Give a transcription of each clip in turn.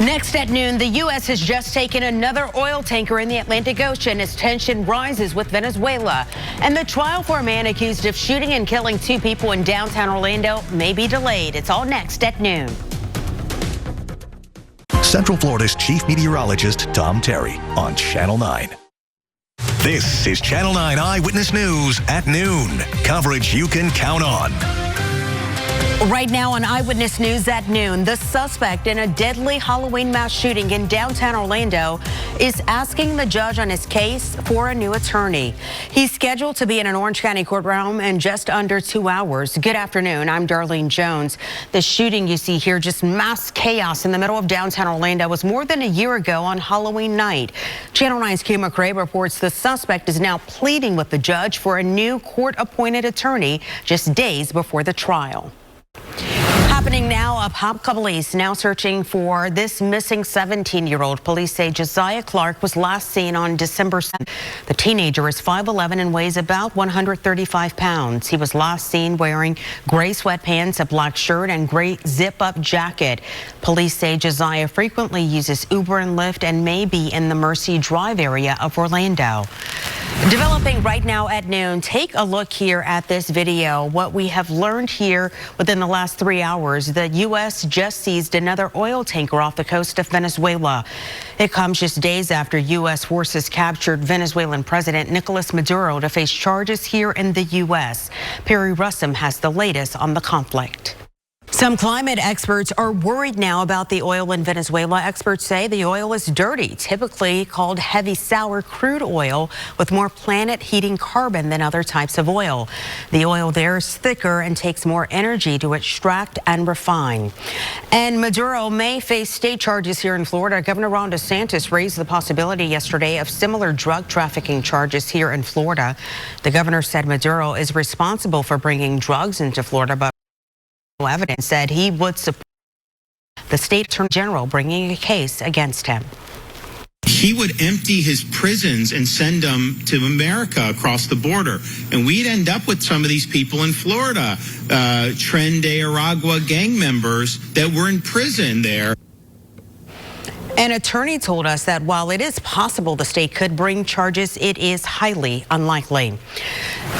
Next at noon, the U.S. has just taken another oil tanker in the Atlantic Ocean as tension rises with Venezuela. And the trial for a man accused of shooting and killing 2 people in downtown Orlando may be delayed. It's all next at noon. Central Florida's chief meteorologist, Tom Terry, on Channel 9. This is Channel 9 Eyewitness News at noon. Coverage you can count on. Right now on Eyewitness News at noon, the suspect in a deadly Halloween mass shooting in downtown Orlando is asking the judge on his case for a new attorney. He's scheduled to be in an Orange County courtroom in just under 2 hours. Good afternoon. I'm Darlene Jones. The shooting you see here, just mass chaos in the middle of downtown Orlando, was more than a year ago on Halloween night. Channel 9's Q McRae reports the suspect is now pleading with the judge for a new court-appointed attorney just days before the trial. Happening now, Apopka police now searching for this missing 17-year-old. Police say Josiah Clark was last seen on December 7th. The teenager is 5'11" and weighs about 135 pounds. He was last seen wearing gray sweatpants, a black shirt, and gray zip-up jacket. Police say Josiah frequently uses Uber and Lyft and may be in the Mercy Drive area of Orlando. Developing right now at noon, take a look here at this video. What we have learned here within the last 3 hours, the U.S. just seized another oil tanker off the coast of Venezuela. It comes just days after U.S. forces captured Venezuelan President Nicolas Maduro to face charges here in the U.S. Perry Russum has the latest on the conflict. Some climate experts are worried now about the oil in Venezuela. Experts say the oil is dirty, typically called heavy sour crude oil, with more planet-heating carbon than other types of oil. The oil there is thicker and takes more energy to extract and refine. And Maduro may face state charges here in Florida. Governor Ron DeSantis raised the possibility yesterday of similar drug trafficking charges here in Florida. The governor said Maduro is responsible for bringing drugs into Florida, but evidence said he would support the state attorney general bringing a case against him. He would empty his prisons and send them to America across the border. And we'd end up with some of these people in Florida, Tren de Aragua gang members that were in prison there. An attorney told us that while it is possible the state could bring charges, it is highly unlikely.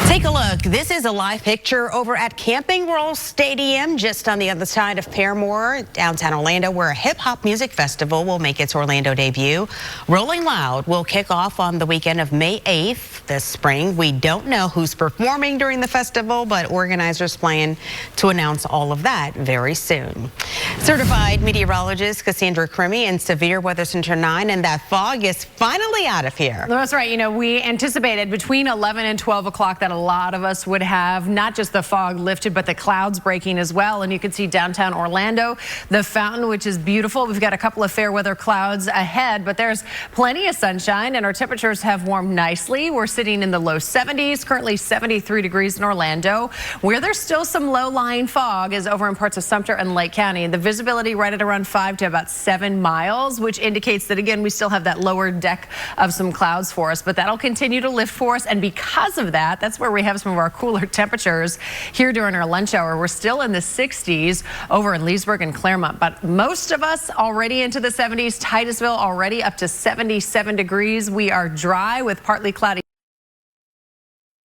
Take a look. This is a live picture over at Camping World Stadium, just on the other side of Paramore, downtown Orlando, where a hip-hop music festival will make its Orlando debut. Rolling Loud will kick off on the weekend of May 8th this spring. We don't know who's performing during the festival, but organizers plan to announce all of that very soon. Certified meteorologist Cassandra Crimmy in Severe Weather Center 9, and that fog is finally out of here. That's right. You know, we anticipated between 11 and 12 o'clock that a lot of us would have not just the fog lifted, but the clouds breaking as well. And you can see downtown Orlando, the fountain, which is beautiful. We've got a couple of fair weather clouds ahead, but there's plenty of sunshine, and our temperatures have warmed nicely. We're sitting in the low 70s, currently 73 degrees in Orlando. Where there's still some low-lying fog is over in parts of Sumter and Lake County. The visibility right at around 5 to about 7 miles, which indicates that, again, we still have that lower deck of some clouds for us, but that'll continue to lift for us. And because of that, that's where we have some of our cooler temperatures here during our lunch hour. We're still in the 60s over in Leesburg and Claremont, but most of us already into the 70s. Titusville already up to 77 degrees. We are dry with partly cloudy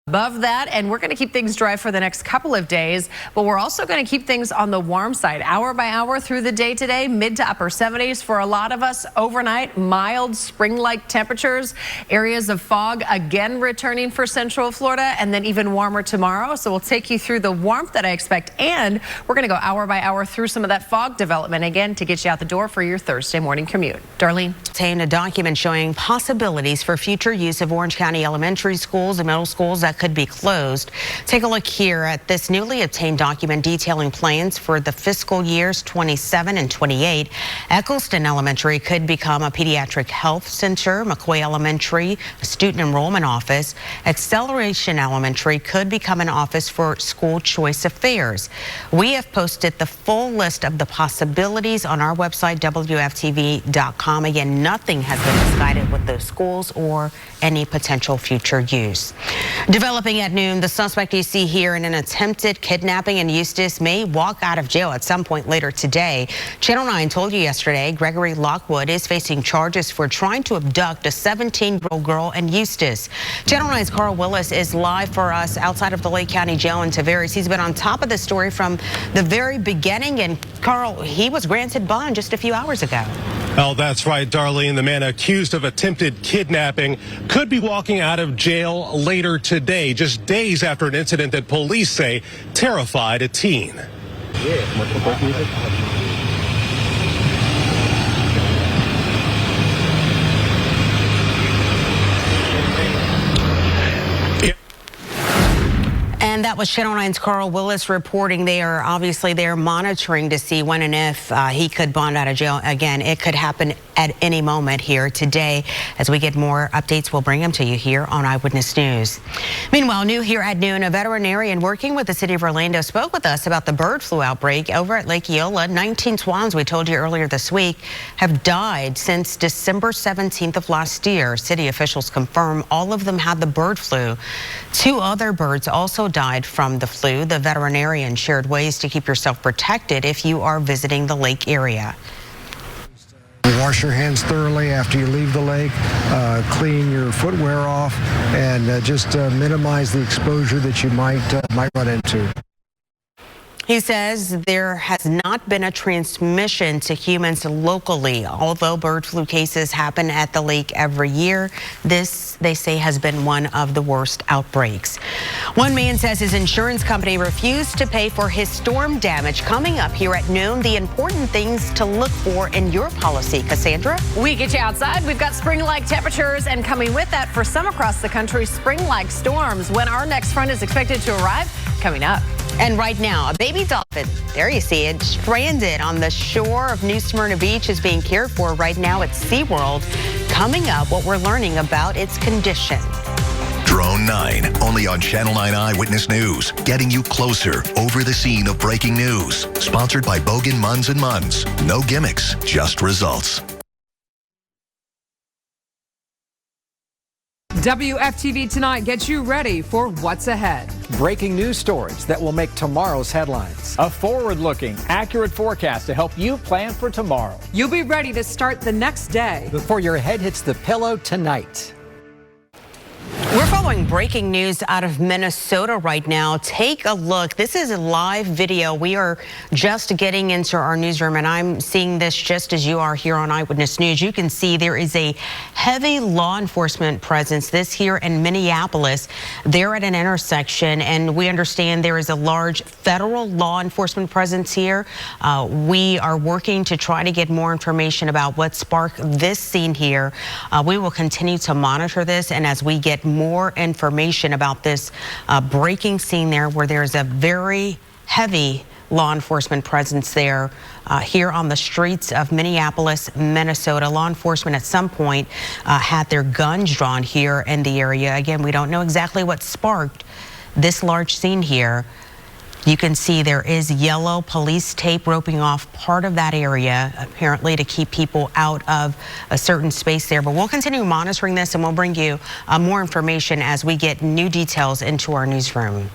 above that, and we're going to keep things dry for the next couple of days, but we're also going to keep things on the warm side hour by hour through the day today. Mid to upper 70s for a lot of us overnight. Mild spring-like temperatures. Areas of fog again returning for Central Florida, and then even warmer tomorrow. So we'll take you through the warmth that I expect, and we're going to go hour by hour through some of that fog development again to get you out the door for your Thursday morning commute. Darlene. Obtained a document showing possibilities for future use of Orange County elementary schools and middle schools that could be closed. Take a look here at this newly obtained document detailing plans for the fiscal years 27 and 28. Eccleston Elementary could become a pediatric health center. McCoy Elementary, a student enrollment office. Acceleration Elementary could become an office for school choice affairs. We have posted the full list of the possibilities on our website, WFTV.com. Again, nothing has been decided with those schools or any potential future use. Develop Developing at noon, the suspect you see here in an attempted kidnapping in Eustis may walk out of jail at some point later today. Channel 9 told you yesterday Gregory Lockwood is facing charges for trying to abduct a 17-year-old girl in Eustis. Channel 9's Carl Willis is live for us outside of the Lake County Jail in Tavares. He's been on top of the story from the very beginning. And Carl, he was granted bond just a few hours ago. Oh, that's right, Darlene. The man accused of attempted kidnapping could be walking out of jail later today, just days after an incident that police say terrified a teen. And that was Channel 9's Carl Willis reporting. They're monitoring to see when and if he could bond out of jail. Again, it could happen at any moment here today. As we get more updates, we'll bring them to you here on Eyewitness News. Meanwhile, new here at noon, a veterinarian working with the city of Orlando spoke with us about the bird flu outbreak over at Lake Eola. 19 swans, we told you earlier this week, have died since December 17th of last year. City officials confirm all of them had the bird flu. 2 other birds also died from the flu. The veterinarian shared ways to keep yourself protected if you are visiting the lake area. Wash your hands thoroughly after you leave the lake, clean your footwear off, and just minimize the exposure that you might run into. He says there has not been a transmission to humans locally. Although bird flu cases happen at the lake every year, this, they say, has been one of the worst outbreaks. One man says his insurance company refused to pay for his storm damage. Coming up here at noon, the important things to look for in your policy. Cassandra? We get you outside. We've got spring-like temperatures, and coming with that for some across the country, spring-like storms. When our next front is expected to arrive, coming up. And right now, a baby dolphin, there you see it, stranded on the shore of New Smyrna Beach, is being cared for right now at SeaWorld. Coming up, what we're learning about its condition. Drone 9, only on Channel 9 Eyewitness News, getting you closer over the scene of breaking news. Sponsored by Bogan Munns & Munns. No gimmicks, just results. WFTV Tonight gets you ready for what's ahead. Breaking news stories that will make tomorrow's headlines. A forward-looking, accurate forecast to help you plan for tomorrow. You'll be ready to start the next day Before your head hits the pillow tonight. We're following breaking news out of Minnesota right now. Take a look. This is a live video. We are just getting into our newsroom, and I'm seeing this just as you are here on Eyewitness News. You can see there is a heavy law enforcement presence. This here in Minneapolis. They're at an intersection, and we understand there is a large federal law enforcement presence here. We are working to try to get more information about what sparked this scene here. We will continue to monitor this, and as we get more information about this breaking scene there, where there's a very heavy law enforcement presence there here on the streets of Minneapolis, Minnesota. Law enforcement at some point had their guns drawn here in the area. Again, we don't know exactly what sparked this large scene here. You can see there is yellow police tape roping off part of that area, apparently to keep people out of a certain space there. But we'll continue monitoring this, and we'll bring you more information as we get new details into our newsroom.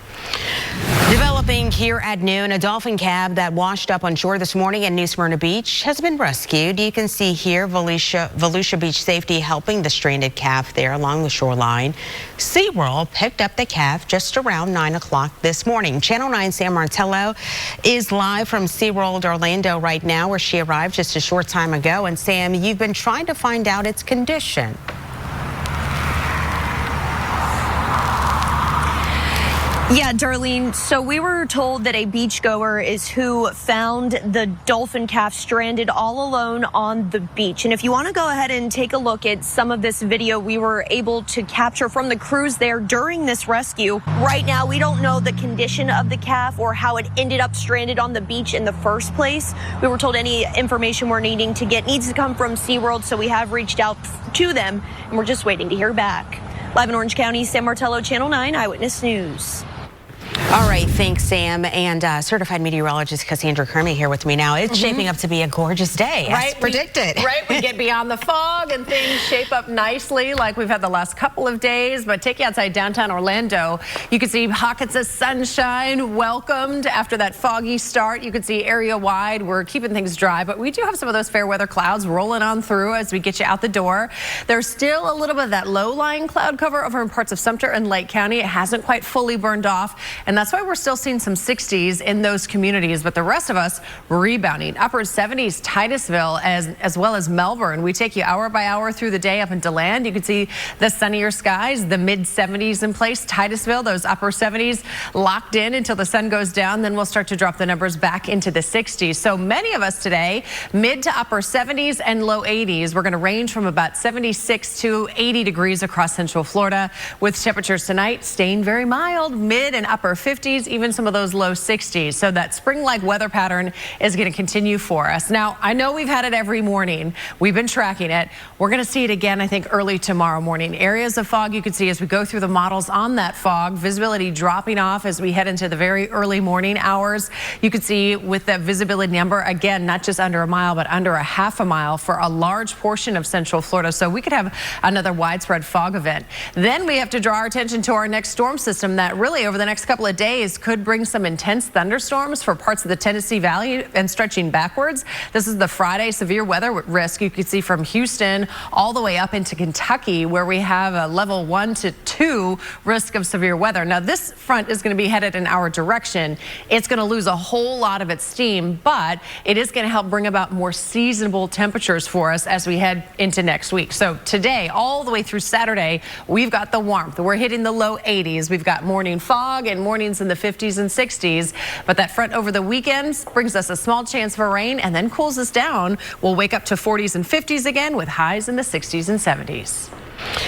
Developing here at noon, a dolphin cab that washed up on shore this morning in New Smyrna Beach has been rescued. You can see here Volusia Beach Safety helping the stranded calf there along the shoreline. SeaWorld picked up the calf just around 9 o'clock this morning. Channel 9 Sam Martello is live from SeaWorld Orlando right now, where she arrived just a short time ago. And Sam, you've been trying to find out its condition. Yeah, Darlene, so we were told that a beachgoer is who found the dolphin calf stranded all alone on the beach. And if you want to go ahead and take a look at some of this video we were able to capture from the crews there during this rescue. Right now, we don't know the condition of the calf or how it ended up stranded on the beach in the first place. We were told any information we're needing to get needs to come from SeaWorld, so we have reached out to them, and we're just waiting to hear back. Live in Orange County, Sam Martello, Channel 9 Eyewitness News. All right, thanks, Sam. And certified meteorologist Cassandra Kermey here with me now. It's shaping up to be a gorgeous day, as predicted. We get beyond the fog and things shape up nicely like we've had the last couple of days. But take you outside downtown Orlando, you can see pockets of sunshine welcomed after that foggy start. You can see area-wide. We're keeping things dry, but we do have some of those fair weather clouds rolling on through as we get you out the door. There's still a little bit of that low-lying cloud cover over in parts of Sumter and Lake County. It hasn't quite fully burned off, and that's why we're still seeing some 60s in those communities, but the rest of us rebounding. Upper 70s, Titusville, as well as Melbourne. We take you hour by hour through the day up in DeLand. You can see the sunnier skies, the mid 70s in place. Titusville, those upper 70s locked in until the sun goes down. Then we'll start to drop the numbers back into the 60s. So many of us today, mid to upper 70s and low 80s. We're going to range from about 76 to 80 degrees across Central Florida, with temperatures tonight staying very mild, mid and upper 50s, even some of those low 60s. So that spring-like weather pattern is going to continue for us. Now, I know we've had it every morning. We've been tracking it. We're going to see it again, I think, early tomorrow morning. Areas of fog you can see as we go through the models on that fog. Visibility dropping off as we head into the very early morning hours. You can see with that visibility number, again, not just under a mile, but under a half a mile for a large portion of Central Florida. So we could have another widespread fog event. Then we have to draw our attention to our next storm system that really over the next couple of days could bring some intense thunderstorms for parts of the Tennessee Valley and stretching backwards. This is the Friday severe weather risk you can see from Houston all the way up into Kentucky, where we have a level 1 to 2 risk of severe weather. Now, this front is going to be headed in our direction. It's going to lose a whole lot of its steam, but it is going to help bring about more seasonable temperatures for us as we head into next week. So today, all the way through Saturday, we've got the warmth. We're hitting the low 80s. We've got morning fog and mornings in the 50s and 60s, but that front over the weekends brings us a small chance for rain and then cools us down. We'll wake up to 40s and 50s again with highs in the 60s and 70s.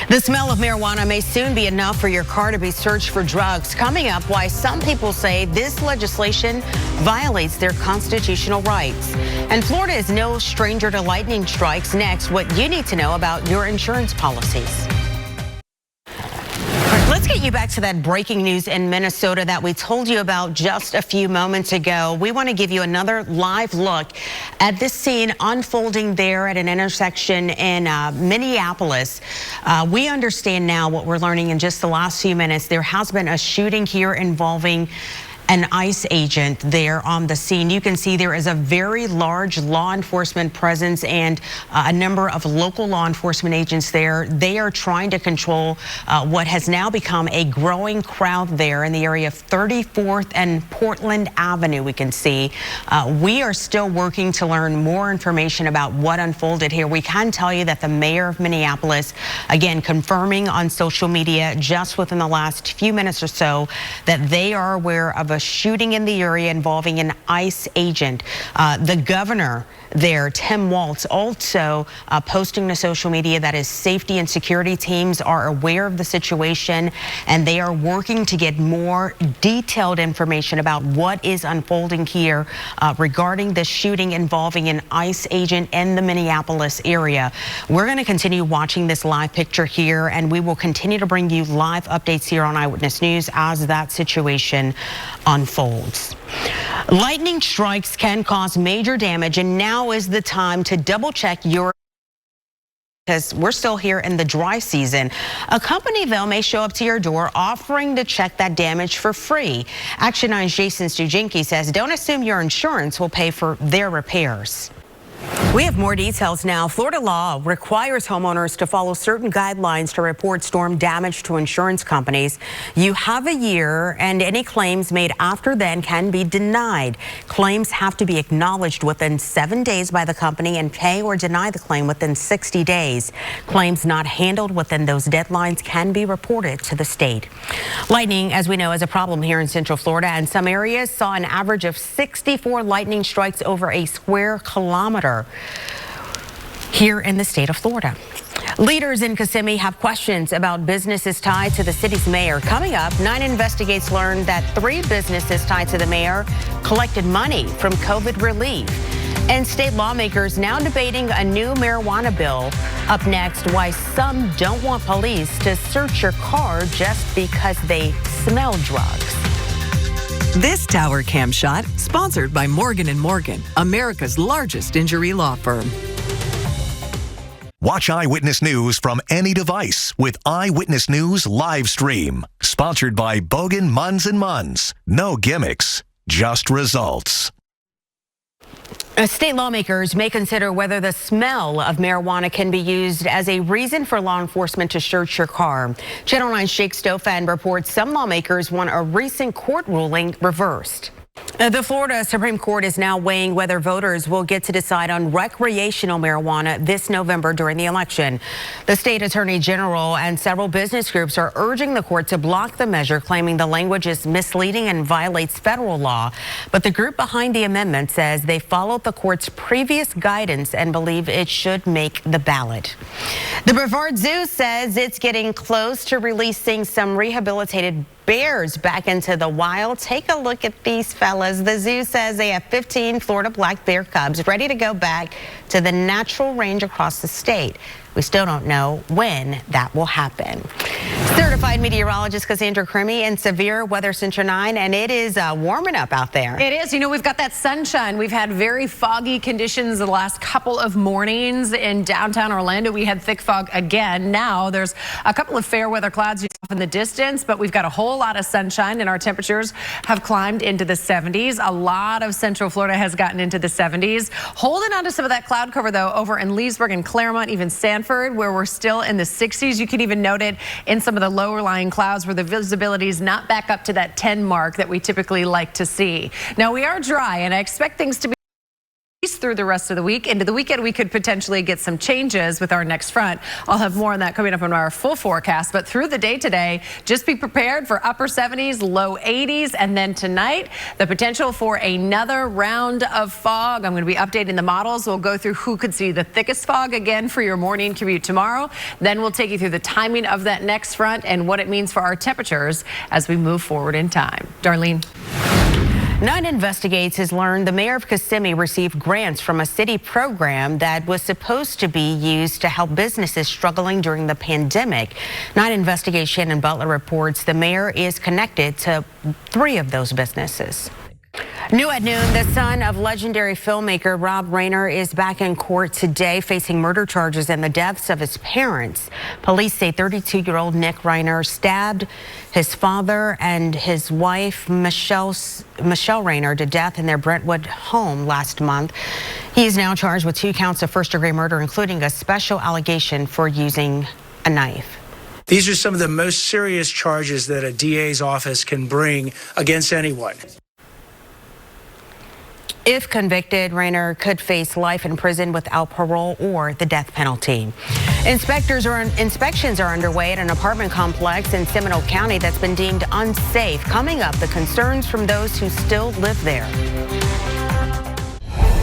The smell of marijuana may soon be enough for your car to be searched for drugs. Coming up, why some people say this legislation violates their constitutional rights. And Florida is no stranger to lightning strikes. Next, what you need to know about your insurance policies. Let's get you back to that breaking news in Minnesota that we told you about just a few moments ago. We want to give you another live look at this scene unfolding there at an intersection in Minneapolis. We understand now what we're learning in just the last few minutes. There has been a shooting here involving an ICE agent there on the scene. You can see there is a very large law enforcement presence and a number of local law enforcement agents there. They are trying to control what has now become a growing crowd there in the area of 34th and Portland Avenue, we can see. We are still working to learn more information about what unfolded here. We can tell you that the mayor of Minneapolis, again, confirming on social media just within the last few minutes or so that they are aware of a shooting in the area involving an ICE agent. The governor there, Tim Walz, also posting to social media that his safety and security teams are aware of the situation and they are working to get more detailed information about what is unfolding here regarding the shooting involving an ICE agent in the Minneapolis area. We're going to continue watching this live picture here, and we will continue to bring you live updates here on Eyewitness News as that situation unfolds. Lightning strikes can cause major damage, and now is the time to double check your, because we're still here in the dry season. A company, though, may show up to your door offering to check that damage for free. Action 9's Jason Stujinski says don't assume your insurance will pay for their repairs. We have more details now. Florida law requires homeowners to follow certain guidelines to report storm damage to insurance companies. You have a year, and any claims made after then can be denied. Claims have to be acknowledged within 7 days by the company and pay or deny the claim within 60 days. Claims not handled within those deadlines can be reported to the state. Lightning, as we know, is a problem here in Central Florida, and some areas saw an average of 64 lightning strikes over a square kilometer here in the state of Florida. Leaders in Kissimmee have questions about businesses tied to the city's mayor. Coming up, 9 Investigates learned that 3 businesses tied to the mayor collected money from COVID relief. And state lawmakers now debating a new marijuana bill. Up next, why some don't want police to search your car just because they smell drugs. This Tower Cam Shot, sponsored by Morgan & Morgan, America's largest injury law firm. Watch Eyewitness News from any device with Eyewitness News live stream. Sponsored by Bogan, Munz & Munz. No gimmicks, just results. State lawmakers may consider whether the smell of marijuana can be used as a reason for law enforcement to search your car. Channel 9's Jake Stofan reports some lawmakers want a recent court ruling reversed. The Florida Supreme Court is now weighing whether voters will get to decide on recreational marijuana this November during the election. The state attorney general and several business groups are urging the court to block the measure, claiming the language is misleading and violates federal law. But the group behind the amendment says they followed the court's previous guidance and believe it should make the ballot. The Brevard Zoo says it's getting close to releasing some rehabilitated bears back into the wild. Take a look at these fellas. The zoo says they have 15 Florida black bear cubs ready to go back to the natural range across the state. We still don't know when that will happen. Certified meteorologist Cassandra Crimmy in severe weather Central 9, and it is warming up out there. It is. You know, we've got that sunshine. We've had very foggy conditions the last couple of mornings in downtown Orlando. We had thick fog again. Now there's a couple of fair weather clouds off in the distance, but we've got a whole lot of sunshine, and our temperatures have climbed into the 70s. A lot of Central Florida has gotten into the 70s. Holding on to some of that cloud cover, though, over in Leesburg and Claremont, even Sanford, where we're still in the 60s. You can even note it in some of the lower lying clouds where the visibility is not back up to that 10 mark that we typically like to see. Now, we are dry, and I expect things to be through the rest of the week. Into the weekend, we could potentially get some changes with our next front. I'll have more on that coming up in our full forecast. But through the day today, just be prepared for upper 70s, low 80s. And then tonight, the potential for another round of fog. I'm going to be updating the models. We'll go through who could see the thickest fog again for your morning commute tomorrow. Then we'll take you through the timing of that next front and what it means for our temperatures as we move forward in time. Darlene. 9 Investigates has learned the mayor of Kissimmee received grants from a city program that was supposed to be used to help businesses struggling during the pandemic. 9 Investigates Shannon Butler reports the mayor is connected to 3 of those businesses. New at noon, the son of legendary filmmaker Rob Reiner is back in court today facing murder charges and the deaths of his parents. Police say 32-year-old Nick Reiner stabbed his father and his wife Michelle Reiner to death in their Brentwood home last month. He is now charged with 2 counts of first-degree murder, including a special allegation for using a knife. These are some of the most serious charges that a DA's office can bring against anyone. If convicted, Reiner could face life in prison without parole or the death penalty. Inspections are underway at an apartment complex in Seminole County that's been deemed unsafe. Coming up, the concerns from those who still live there.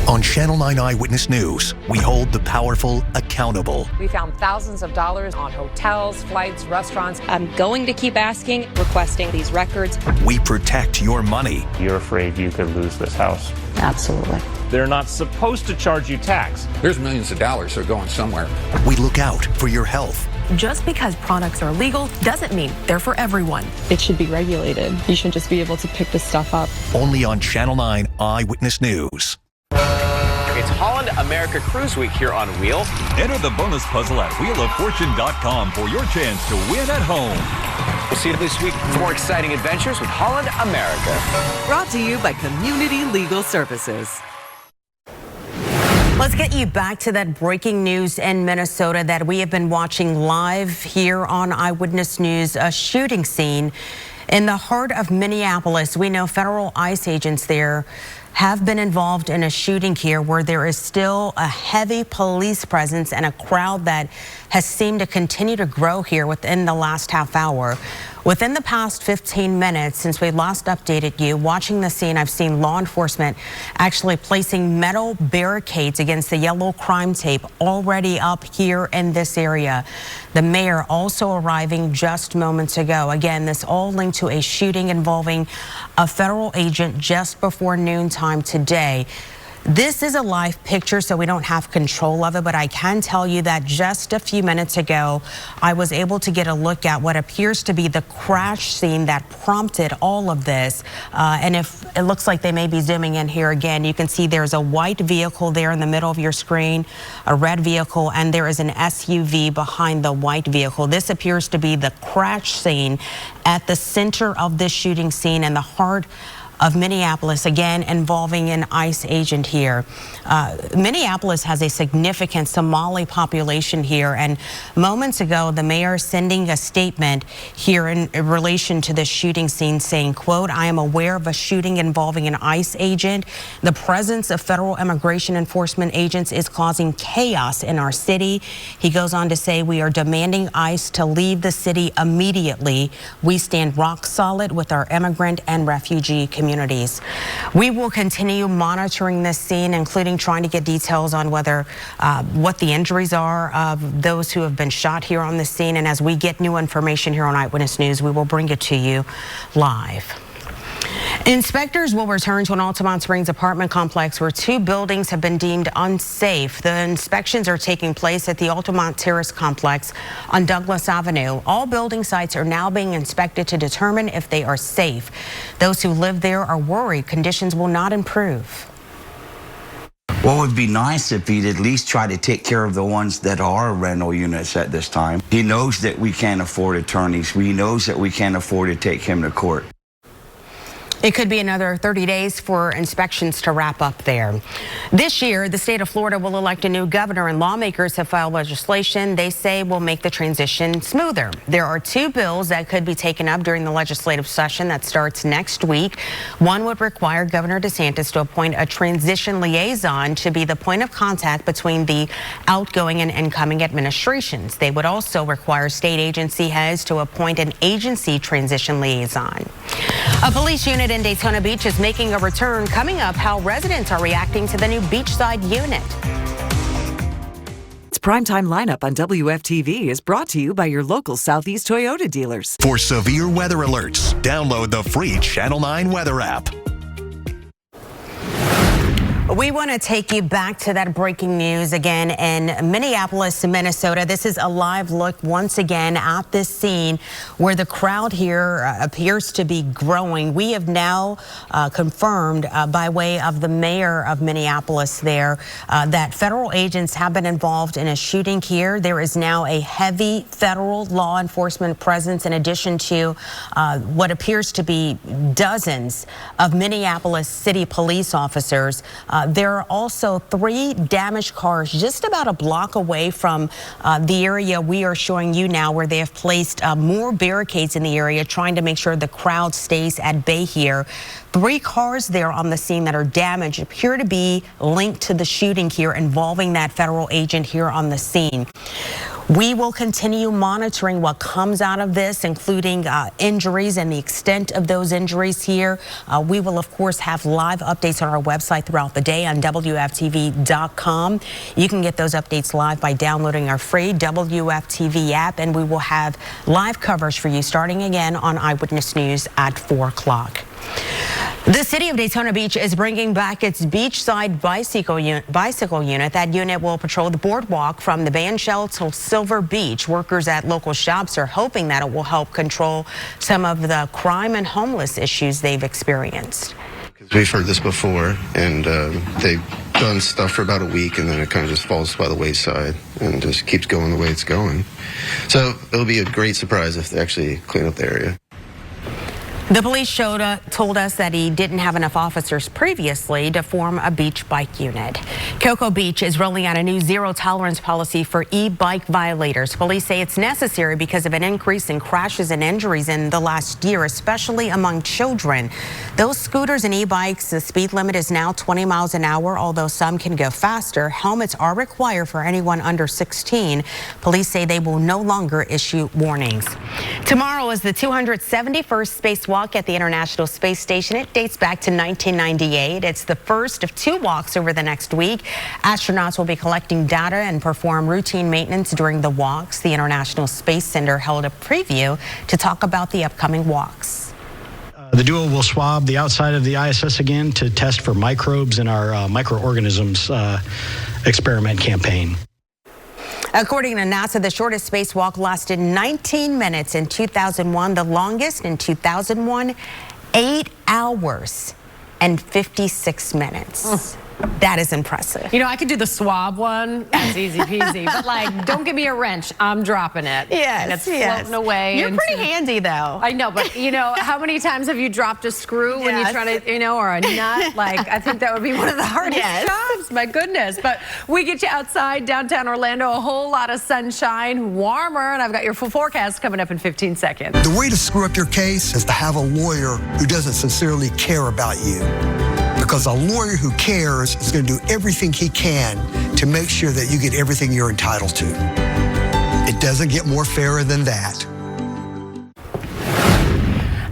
On Channel 9 Eyewitness News, we hold the powerful accountable. We found thousands of dollars on hotels, flights, restaurants. I'm going to keep asking, requesting these records. We protect your money. You're afraid you could lose this house. Absolutely. They're not supposed to charge you tax. There's millions of dollars that are going somewhere. We look out for your health. Just because products are legal doesn't mean they're for everyone. It should be regulated. You shouldn't just be able to pick this stuff up. Only on Channel 9 Eyewitness News. It's Holland America Cruise Week here on Wheel. Enter the bonus puzzle at wheeloffortune.com for your chance to win at home. We'll see you this week for more exciting adventures with Holland America. Brought to you by Community Legal Services. Let's get you back to that breaking news in Minnesota that we have been watching live here on Eyewitness News. A shooting scene in the heart of Minneapolis. We know federal ICE agents there have been involved in a shooting here where there is still a heavy police presence and a crowd that has seemed to continue to grow here within the last half hour. Within the past 15 minutes since we last updated you, watching the scene, I've seen law enforcement actually placing metal barricades against the yellow crime tape already up here in this area. The mayor also arriving just moments ago. Again, this all linked to a shooting involving a federal agent just before noontime today. This is a live picture, so we don't have control of it, but I can tell you that just a few minutes ago, I was able to get a look at what appears to be the crash scene that prompted all of this. And if it looks like they may be zooming in here again, you can see there's a white vehicle there in the middle of your screen, a red vehicle, and there is an SUV behind the white vehicle. This appears to be the crash scene at the center of this shooting scene in the heart of Minneapolis, again involving an ICE agent here. Minneapolis has a significant Somali population here, and moments ago the mayor sending a statement here in relation to this shooting scene saying, quote, "I am aware of a shooting involving an ICE agent. The presence of federal immigration enforcement agents is causing chaos in our city." He goes on to say, "We are demanding ICE to leave the city immediately. We stand rock solid with our immigrant and refugee communities." We will continue monitoring this scene, including trying to get details on whether what the injuries are of those who have been shot here on the scene. And as we get new information here on Eyewitness News, we will bring it to you live. Inspectors will return to an Altamont Springs apartment complex where 2 buildings have been deemed unsafe. The inspections are taking place at the Altamont Terrace complex on Douglas Avenue. All building sites are now being inspected to determine if they are safe. Those who live there are worried conditions will not improve. What would be nice if he'd at least try to take care of the ones that are rental units at this time. He knows that we can't afford attorneys. He knows that we can't afford to take him to court. It could be another 30 days for inspections to wrap up there. This year, the state of Florida will elect a new governor, and lawmakers have filed legislation they say will make the transition smoother. There are 2 bills that could be taken up during the legislative session that starts next week. One would require Governor DeSantis to appoint a transition liaison to be the point of contact between the outgoing and incoming administrations. They would also require state agency heads to appoint an agency transition liaison. A police unit in Daytona Beach is making a return. Coming up, how residents are reacting to the new beachside unit. Its primetime lineup on WFTV is brought to you by your local Southeast Toyota dealers. For severe weather alerts, download the free Channel 9 weather app. We want to take you back to that breaking news again in Minneapolis, Minnesota. This is a live look once again at this scene where the crowd here appears to be growing. We have now confirmed by way of the mayor of Minneapolis there that federal agents have been involved in a shooting here. There is now a heavy federal law enforcement presence in addition to what appears to be dozens of Minneapolis city police officers. There are also 3 damaged cars just about a block away from the area we are showing you now, where they have placed more barricades in the area, trying to make sure the crowd stays at bay here. 3 cars there on the scene that are damaged appear to be linked to the shooting here involving that federal agent here on the scene. We will continue monitoring what comes out of this, including injuries and the extent of those injuries here. We will, of course, have live updates on our website throughout the day on WFTV.com. You can get those updates live by downloading our free WFTV app, and we will have live coverage for you starting again on Eyewitness News at 4 o'clock. The city of Daytona Beach is bringing back its beachside bicycle unit. That unit will patrol the boardwalk from the Bandshell to Silver Beach. Workers at local shops are hoping that it will help control some of the crime and homeless issues they've experienced. We've heard this before, and they've done stuff for about a week, and then it kind of just falls by the wayside and just keeps going the way it's going. So it'll be a great surprise if they actually clean up the area. The police told us that he didn't have enough officers previously to form a beach bike unit. Cocoa Beach is rolling out a new zero tolerance policy for e-bike violators. Police say it's necessary because of an increase in crashes and injuries in the last year, especially among children. Those scooters and e-bikes, the speed limit is now 20 miles an hour, although some can go faster. Helmets are required for anyone under 16. Police say they will no longer issue warnings. Tomorrow is the 271st spacewalk at the International Space Station. It dates back to 1998. It's the first of 2 walks over the next week. Astronauts will be collecting data and perform routine maintenance during the walks. The International Space Center held a preview to talk about the upcoming walks. The duo will swab the outside of the ISS again to test for microbes in our microorganisms experiment campaign. According to NASA, the shortest spacewalk lasted 19 minutes in 2001, the longest in 2001, 8 hours and 56 minutes. That is impressive. You know, I could do the swab one. That's easy peasy. But like, don't give me a wrench. I'm dropping it. Yes, and it's floating away. You're pretty handy, though. I know, but you know, how many times have you dropped a screw when you try to, you know, or a nut? Like, I think that would be one of the hardest jobs. My goodness. But we get you outside downtown Orlando, a whole lot of sunshine, warmer, and I've got your full forecast coming up in 15 seconds. The way to screw up your case is to have a lawyer who doesn't sincerely care about you. Because a lawyer who cares is going to do everything he can to make sure that you get everything you're entitled to. It doesn't get more fairer than that.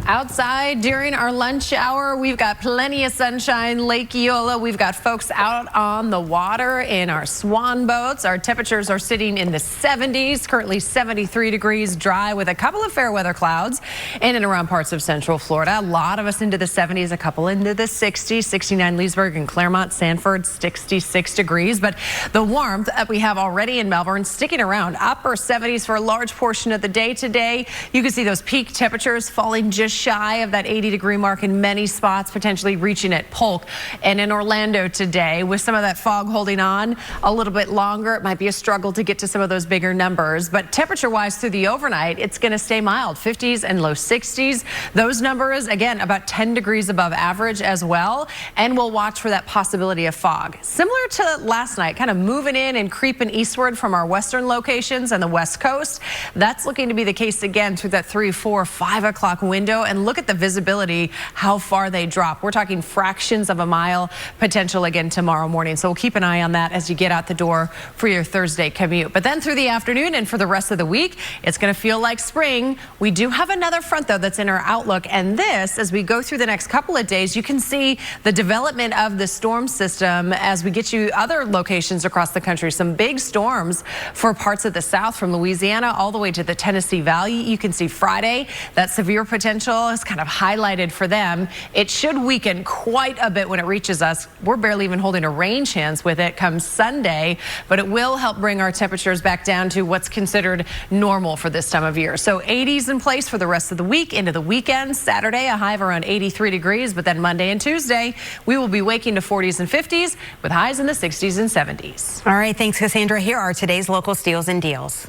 Outside during our lunch hour, we've got plenty of sunshine, Lake Eola. We've got folks out on the water in our swan boats. Our temperatures are sitting in the 70s, currently 73 degrees, dry with a couple of fair weather clouds in and around parts of central Florida. A lot of us into the 70s, a couple into the 60s, 69 Leesburg and Claremont, Sanford, 66 degrees. But the warmth that we have already in Melbourne sticking around, upper 70s for a large portion of the day today. You can see those peak temperatures falling just shy of that 80-degree mark in many spots, potentially reaching at Polk. And in Orlando today, with some of that fog holding on a little bit longer, it might be a struggle to get to some of those bigger numbers. But temperature-wise through the overnight, it's going to stay mild, 50s and low 60s. Those numbers, again, about 10 degrees above average as well. And we'll watch for that possibility of fog. Similar to last night, kind of moving in and creeping eastward from our western locations and the west coast. That's looking to be the case again through that 3, 4, 5 o'clock window. And look at the visibility, how far they drop. We're talking fractions of a mile potential again tomorrow morning. So we'll keep an eye on that as you get out the door for your Thursday commute. But then through the afternoon and for the rest of the week, it's going to feel like spring. We do have another front, though, that's in our outlook. And this, as we go through the next couple of days, you can see the development of the storm system as we get you other locations across the country. Some big storms for parts of the south from Louisiana all the way to the Tennessee Valley. You can see Friday, that severe potential is kind of highlighted for them. It should weaken quite a bit when it reaches us. We're barely even holding a rain chance with it come Sunday, but it will help bring our temperatures back down to what's considered normal for this time of year. So 80s in place for the rest of the week into the weekend. Saturday, a high of around 83 degrees, but then Monday and Tuesday, we will be waking to 40s and 50s with highs in the 60s and 70s. All right, thanks, Cassandra. Here are today's local steals and deals.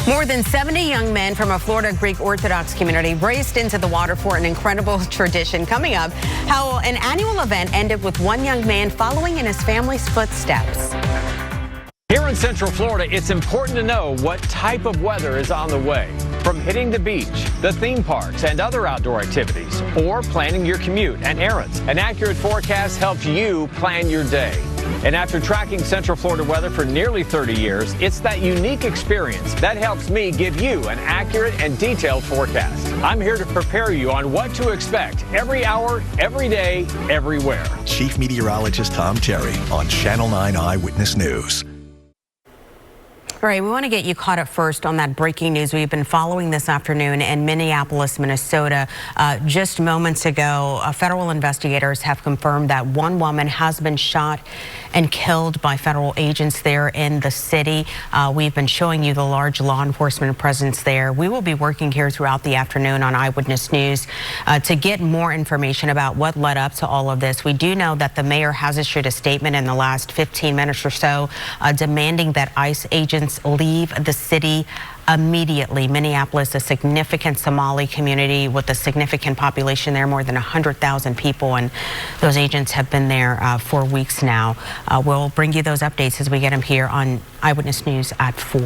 More than 70 young men from a Florida Greek Orthodox community raced into the water for an incredible tradition. Coming up, how an annual event ended with one young man following in his family's footsteps. Here in Central Florida, it's important to know what type of weather is on the way. From hitting the beach, the theme parks, and other outdoor activities, or planning your commute and errands, an accurate forecast helps you plan your day. And after tracking Central Florida weather for nearly 30 years, it's that unique experience that helps me give you an accurate and detailed forecast. I'm here to prepare you on what to expect every hour, every day, everywhere. Chief Meteorologist Tom Terry on Channel 9 Eyewitness News. All right, we want to get you caught up first on that breaking news we've been following this afternoon in Minneapolis, Minnesota. Just moments ago, federal investigators have confirmed that one woman has been shot and killed by federal agents there in the city. We've been showing you the large law enforcement presence there. We will be working here throughout the afternoon on Eyewitness News to get more information about what led up to all of this. We do know that the mayor has issued a statement in the last 15 minutes or so demanding that ICE agents leave the city immediately. Minneapolis, a significant Somali community with a significant population there, more than 100,000 people, and those agents have been there for weeks now. We'll bring you those updates as we get them here on Eyewitness News at 4.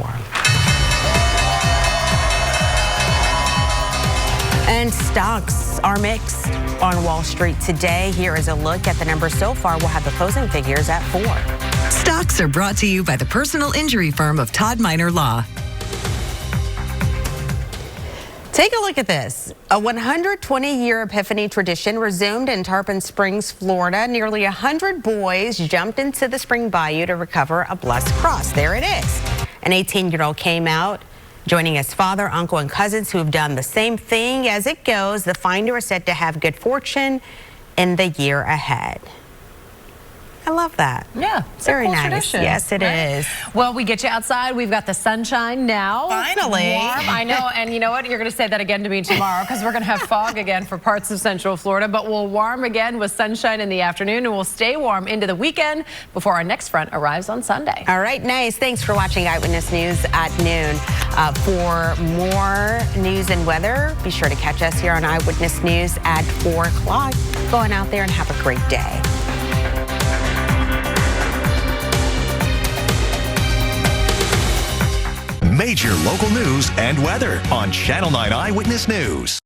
And stocks are mixed on Wall Street today. Here is a look at the numbers so far. We'll have the closing figures at 4. Stocks are brought to you by the personal injury firm of Todd Minor Law. Take a look at this. A 120-year Epiphany tradition resumed in Tarpon Springs, Florida. Nearly 100 boys jumped into the spring bayou to recover a blessed cross. There it is. An 18-year-old came out joining his father, uncle, and cousins who have done the same thing. As it goes, the finder is said to have good fortune in the year ahead. I love that. Yeah, it's very cool nice. Tradition, yes, it is. Well, we get you outside. We've got the sunshine now. Finally. Warm. I know. And you know what? You're going to say that again to me tomorrow because we're going to have fog again for parts of Central Florida. But we'll warm again with sunshine in the afternoon, and we'll stay warm into the weekend before our next front arrives on Sunday. All right, nice. Thanks for watching Eyewitness News at noon. For more news and weather, be sure to catch us here on Eyewitness News at 4 o'clock. Go on out there and have a great day. Major local news and weather on Channel 9 Eyewitness News.